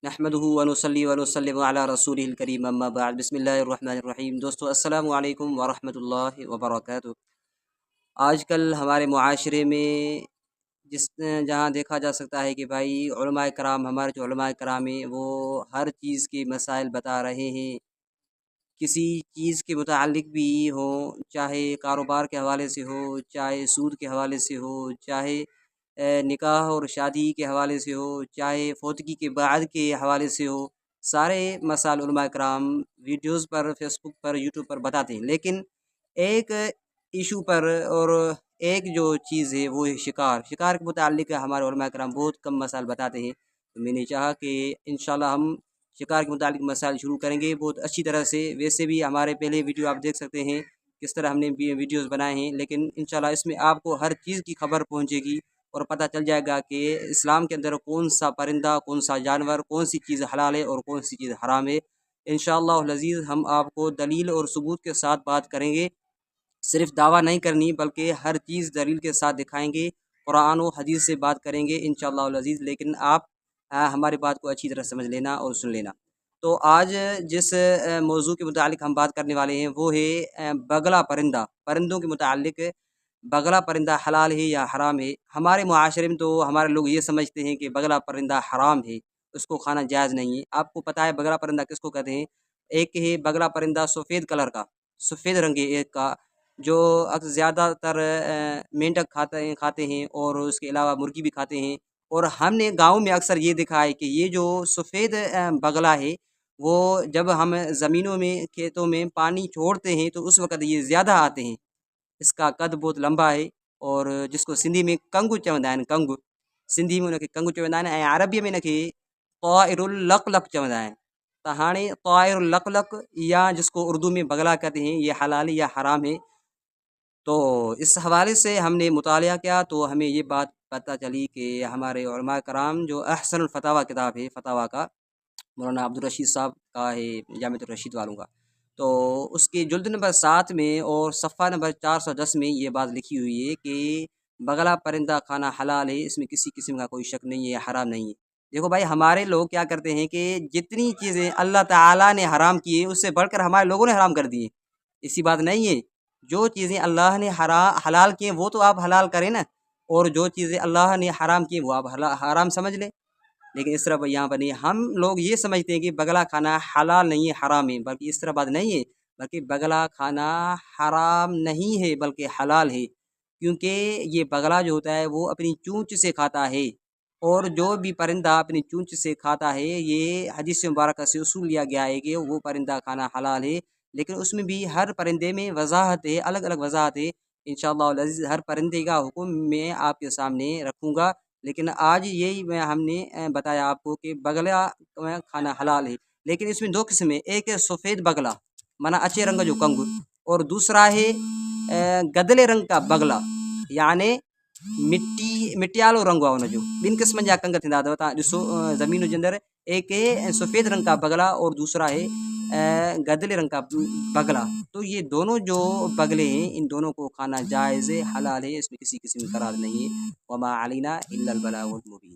نحمده ونصلي ونسلم علی رسوله الکریم اما بعد بسم اللہ الرحمن الرحیم۔ دوستو السلام علیکم ورحمۃ اللہ وبرکاتہ۔ آج کل ہمارے معاشرے میں جہاں دیکھا جا سکتا ہے کہ بھائی علماء کرام، ہمارے جو علماء کرام ہیں وہ ہر چیز کے مسائل بتا رہے ہیں، کسی چیز کے متعلق بھی ہوں، چاہے کاروبار کے حوالے سے ہو، چاہے سود کے حوالے سے ہو، چاہے نکاح اور شادی کے حوالے سے ہو، چاہے فوتگی کے بعد کے حوالے سے ہو، سارے مسائل علماء کرام ویڈیوز پر، فیس بک پر، یوٹیوب پر بتاتے ہیں۔ لیکن ایک ایشو پر اور ایک جو چیز ہے وہ ہے شکار کے متعلق ہمارے علماء کرام بہت کم مسائل بتاتے ہیں۔ تو میں نے چاہا کہ انشاءاللہ ہم شکار کے متعلق مسائل شروع کریں گے بہت اچھی طرح سے۔ ویسے بھی ہمارے پہلے ویڈیو آپ دیکھ سکتے ہیں کس طرح ہم نے ویڈیوز بنائے ہیں، لیکن انشاءاللہ اس میں آپ کو ہر چیز کی خبر پہنچے گی اور پتہ چل جائے گا کہ اسلام کے اندر کون سا پرندہ، کون سا جانور، کون سی چیز حلال ہے اور کون سی چیز حرام ہے۔ انشاءاللہ العزیز ہم آپ کو دلیل اور ثبوت کے ساتھ بات کریں گے، صرف دعویٰ نہیں کرنی بلکہ ہر چیز دلیل کے ساتھ دکھائیں گے، قرآن و حدیث سے بات کریں گے انشاءاللہ العزیز۔ لیکن آپ ہماری بات کو اچھی طرح سمجھ لینا اور سن لینا۔ تو آج جس موضوع کے متعلق ہم بات کرنے والے ہیں وہ ہے بگلا پرندہ، پرندوں کے متعلق۔ بگلا پرندہ حلال ہے یا حرام ہے؟ ہمارے معاشرے میں تو ہمارے لوگ یہ سمجھتے ہیں کہ بگلا پرندہ حرام ہے، اس کو کھانا جائز نہیں ہے۔ آپ کو پتہ ہے بگلا پرندہ کس کو کہتے ہیں؟ ایک ہے بگلا پرندہ سفید کلر کا، سفید رنگ ہے ایک کا، جو زیادہ تر مینڈک کھاتے ہیں اور اس کے علاوہ مرغی بھی کھاتے ہیں۔ اور ہم نے گاؤں میں اکثر یہ دیکھا ہے کہ یہ جو سفید بگلا ہے وہ جب ہم زمینوں میں، کھیتوں میں پانی چھوڑتے ہیں تو اس وقت یہ زیادہ آتے ہیں۔ اس کا قد بہت لمبا ہے اور جس کو سندھی میں کنگو چوندا ہے، کنگو سندھی میں انہیں کنگو چوندا ہے، عربی میں انہیں طائر اللقلق چوندا ہے۔ تو ہانے طائر اللقلق یا جس کو اردو میں بگلا کہتے ہیں، یہ حلال یا حرام ہے؟ تو اس حوالے سے ہم نے مطالعہ کیا تو ہمیں یہ بات پتہ چلی کہ ہمارے علماء کرام جو احسن الفتاویٰ کتاب ہے فتاویٰ کا، مولانا عبدالرشید صاحب کا ہے، جامعۃ الرشید والوں کا، تو اس کے جلد نمبر 7 میں اور صفحہ نمبر 410 میں یہ بات لکھی ہوئی ہے کہ بگلا پرندہ کھانا حلال ہے، اس میں کسی قسم کا کوئی شک نہیں ہے، حرام نہیں ہے۔ دیکھو بھائی، ہمارے لوگ کیا کرتے ہیں کہ جتنی چیزیں اللہ تعالیٰ نے حرام کی ہے اس سے بڑھ کر ہمارے لوگوں نے حرام کر دی ہیں۔ ایسی بات نہیں ہے، جو چیزیں اللہ نے حلال کی ہیں وہ تو آپ حلال کریں نا، اور جو چیزیں اللہ نے حرام کی وہ آپ حرام سمجھ لیں۔ لیکن اس طرح یہاں پر نہیں، ہم لوگ یہ سمجھتے ہیں کہ بگلا کھانا حلال نہیں ہے، حرام ہے، بلکہ اس طرح بات نہیں ہے، بلکہ بگلا کھانا حرام نہیں ہے بلکہ حلال ہے، کیونکہ یہ بگلا جو ہوتا ہے وہ اپنی چونچ سے کھاتا ہے، اور جو بھی پرندہ اپنی چونچ سے کھاتا ہے یہ حدیث مبارکہ سے اصول لیا گیا ہے کہ وہ پرندہ کھانا حلال ہے۔ لیکن اس میں بھی ہر پرندے میں وضاحت ہے، الگ الگ وضاحت ہے۔ انشاءاللہ العزیز ہر پرندے کا حکم میں آپ کے سامنے رکھوں گا، لیکن آج یہی ہم نے بتایا آپ کو کہ بگلا کھانا حلال ہے۔ لیکن اس میں دو قسم ہے، ایک ہے سفید بگلا مانا اچھے رنگ کا جو کنگور، اور دوسرا ہے گدلے رنگ کا بگلا، یعنی مٹیالو رنگ والا جو بن قسم جا کنگ تھیندا تا ڈسو زمینوں کے اندر۔ ایک ہے سفید رنگ کا بگلا اور دوسرا ہے گدلے رنگ کا بگلا۔ تو یہ دونوں جو بگلے ہیں ان دونوں کو کھانا جائز ہے، حلال ہے، اس میں کسی قسم کی قرار نہیں ہے۔ وما علینا الا البلاغ المبین۔